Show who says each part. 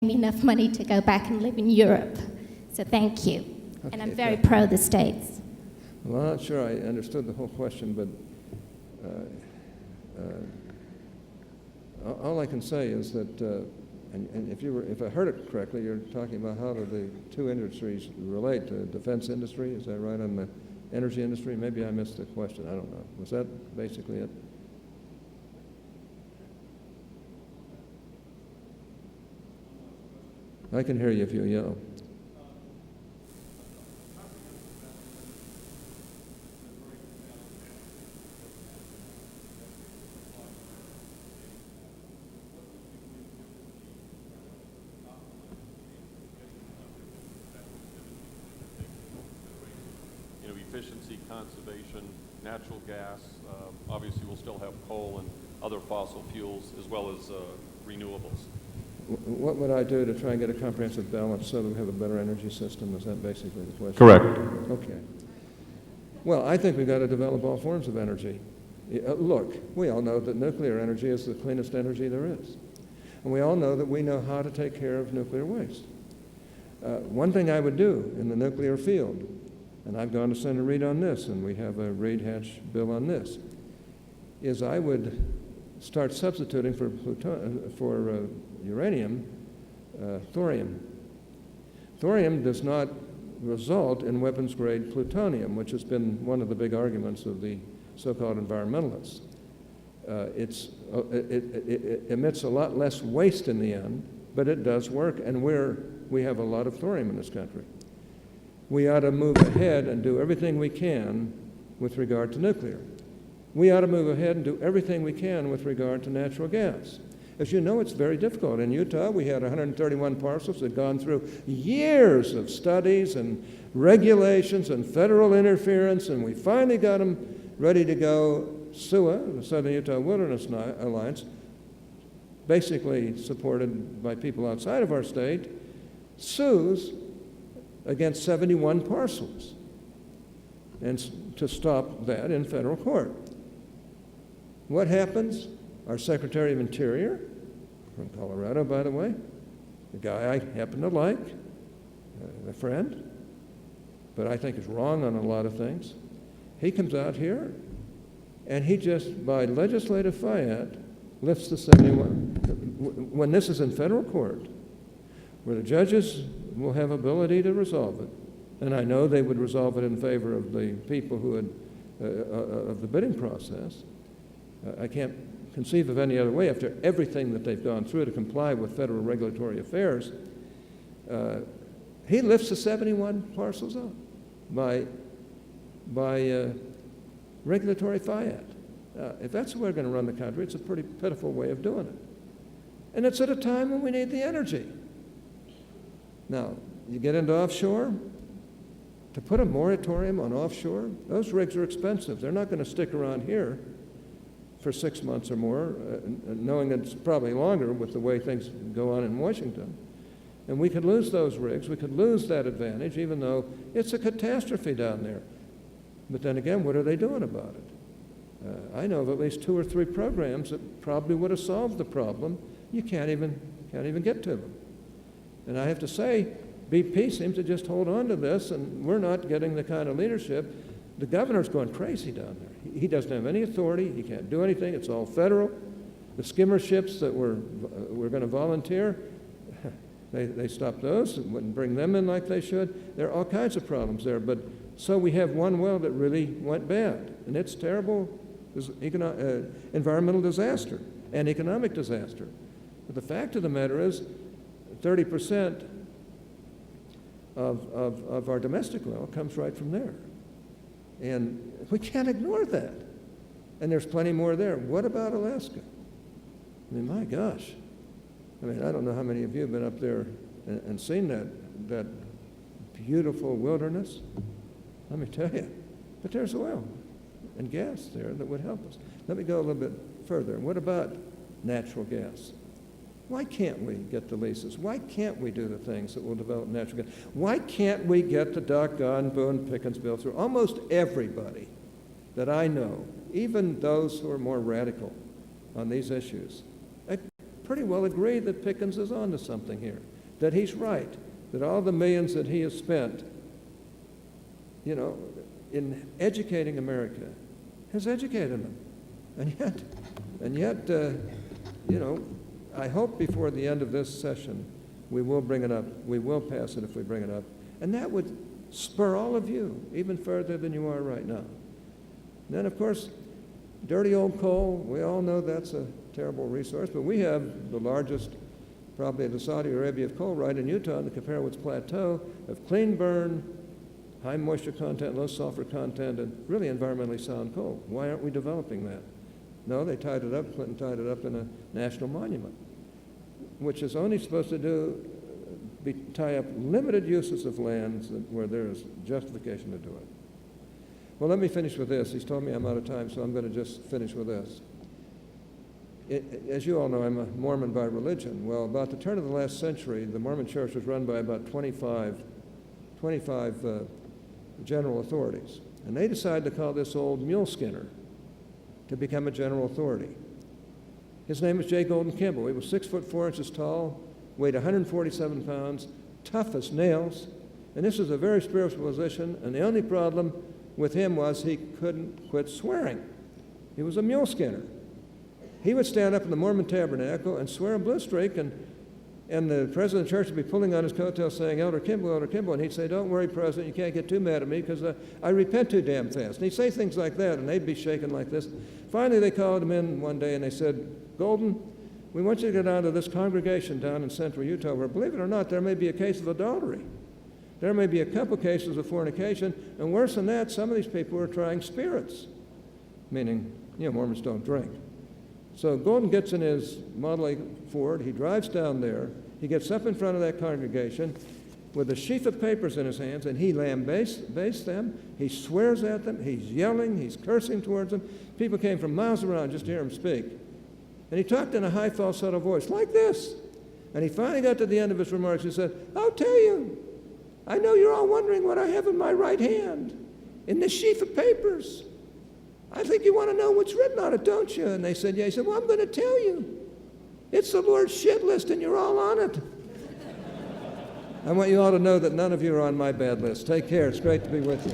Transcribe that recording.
Speaker 1: enough money to go back and live in Europe. So thank you.
Speaker 2: Okay,
Speaker 1: and I'm very pro the States.
Speaker 2: Well, I'm not sure I understood the whole question, but all I can say is that, and if I heard it correctly, you're talking about how do the two industries relate to defense industry. Is that right, on the energy industry? Maybe I missed the question. I don't know. Was that basically it? I can hear you if you yell.
Speaker 3: Efficiency, conservation, natural gas. Obviously, we'll still have coal and other fossil fuels, as well as renewables.
Speaker 2: What would I do to try and get a comprehensive balance so that we have a better energy system? Is that basically the question?
Speaker 3: Correct.
Speaker 2: Okay. Well, I think we've got to develop all forms of energy. Look, we all know that nuclear energy is the cleanest energy there is. And we all know that we know how to take care of nuclear waste. One thing I would do in the nuclear field, and I've gone to Senator Reid on this, and we have a Reid-Hatch bill on this, is I would start substituting for uranium, thorium. Thorium does not result in weapons-grade plutonium, which has been one of the big arguments of the so-called environmentalists. It emits a lot less waste in the end, but it does work, and we have a lot of thorium in this country. We ought to move ahead and do everything we can with regard to nuclear. We ought to move ahead and do everything we can with regard to natural gas. As you know, it's very difficult. In Utah, we had 131 parcels that had gone through years of studies and regulations and federal interference, and we finally got them ready to go. SUA, the Southern Utah Wilderness Alliance, basically supported by people outside of our state, sues against 71 parcels, and to stop that in federal court. What happens? Our Secretary of Interior, from Colorado, by the way, a guy I happen to like, a friend, but I think is wrong on a lot of things, he comes out here and he just, by legislative fiat, lifts the 71. When this is in federal court, where the judges will have ability to resolve it, and I know they would resolve it in favor of the people who had, of the bidding process. I can't conceive of any other way after everything that they've gone through to comply with federal regulatory affairs. He lifts the 71 parcels up by regulatory fiat. If that's the way we're going to run the country, it's a pretty pitiful way of doing it. And it's at a time when we need the energy. Now, you get into offshore, to put a moratorium on offshore, those rigs are expensive. They're not going to stick around here for 6 months or more, knowing it's probably longer with the way things go on in Washington. And we could lose those rigs. We could lose that advantage, even though it's a catastrophe down there. But then again, what are they doing about it? I know of at least 2 or 3 programs that probably would have solved the problem. You can't even get to them. And I have to say, BP seems to just hold on to this, and we're not getting the kind of leadership. The governor's going crazy down there. He doesn't have any authority. He can't do anything. It's all federal. The skimmer ships that were going to volunteer, they stopped those and wouldn't bring them in like they should. There are all kinds of problems there. But so we have one well that really went bad, and it's terrible environmental disaster and economic disaster. But the fact of the matter is, 30% of our domestic oil comes right from there. And we can't ignore that. And there's plenty more there. What about Alaska? I mean, my gosh. I mean, I don't know how many of you have been up there and seen that beautiful wilderness. Let me tell you. But there's oil and gas there that would help us. Let me go a little bit further. What about natural gas? Why can't we get the leases? Why can't we do the things that will develop natural gas? Why can't we get the doggone Boone-Pickens bill through? Almost everybody that I know, even those who are more radical on these issues, pretty well agree that Pickens is onto something here, that he's right, that all the millions that he has spent, in educating America has educated them. And yet, I hope before the end of this session, we will bring it up. We will pass it if we bring it up. And that would spur all of you even further than you are right now. Then, of course, dirty old coal, we all know that's a terrible resource, but we have the largest, probably the Saudi Arabia of coal right in Utah in the Comparowitz Plateau of clean burn, high moisture content, low sulfur content, and really environmentally sound coal. Why aren't we developing that? No, they tied it up, Clinton tied it up in a national monument, which is only supposed to tie up limited uses of lands where there is justification to do it. Well, let me finish with this. He's told me I'm out of time, so I'm going to just finish with this. As you all know, I'm a Mormon by religion. Well, about the turn of the last century, the Mormon church was run by about 25 general authorities. And they decided to call this old mule skinner to become a general authority. His name was J. Golden Kimball. He was 6 foot 4 inches tall, weighed 147 pounds, tough as nails. And this was a very spiritual position, and the only problem with him was he couldn't quit swearing. He was a mule skinner. He would stand up in the Mormon tabernacle and swear a blue streak, and the president of the church would be pulling on his coattails saying, Elder Kimball, and he'd say, don't worry, President, you can't get too mad at me because I repent too damn fast. And he'd say things like that, and they'd be shaking like this. Finally, they called him in one day, and they said, Golden, we want you to go down to this congregation down in central Utah where, believe it or not, there may be a case of adultery. There may be a couple cases of fornication, and worse than that, some of these people are trying spirits, meaning, Mormons don't drink. So Golden gets in his Model A Ford, he drives down there, he gets up in front of that congregation with a sheaf of papers in his hands, and he lambasts them, he swears at them, he's yelling, he's cursing towards them. People came from miles around just to hear him speak. And he talked in a high falsetto voice, like this. And he finally got to the end of his remarks and said, I'll tell you, I know you're all wondering what I have in my right hand, in this sheaf of papers. I think you want to know what's written on it, don't you? And they said, yeah. He said, well, I'm going to tell you. It's the Lord's shit list, and you're all on it. I want you all to know that none of you are on my bad list. Take care. It's great to be with you.